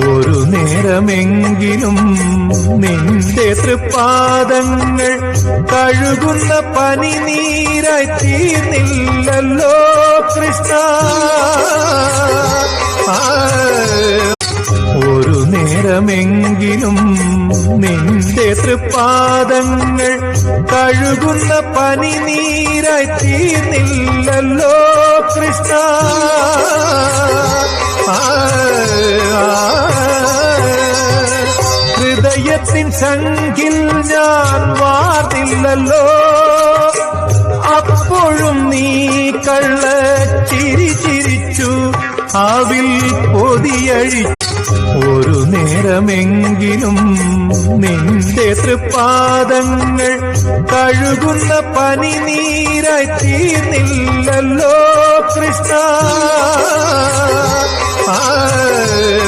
ഒരു നേരമെങ്കിലും നിന്റെ തൃപ്പാദങ്ങൾ കഴുകുന്ന പനിനീരായി തീർന്നില്ലല്ലോ കൃഷ്ണ. ഒരു നേരമെങ്കിലും നിന്റെ തൃപ്പാദങ്ങൾ കഴുകുന്ന പനിനീരായി തീർന്നില്ലല്ലോ കൃഷ്ണ. ഹൃദയത്തിൻ സംഖിൽ ഞാൻ വാർന്നില്ലല്ലോ, അപ്പോഴും നീ കള്ളച്ചിരി ചിരിച്ചു അവിൽ പൊതിയഴിച്ചു. ഒരു നേരമെങ്കിലും നിന്റെ തൃപ്പാദങ്ങൾ കഴുകുന്ന പനിനീരായി തീർന്നില്ലല്ലോ കൃഷ്ണ.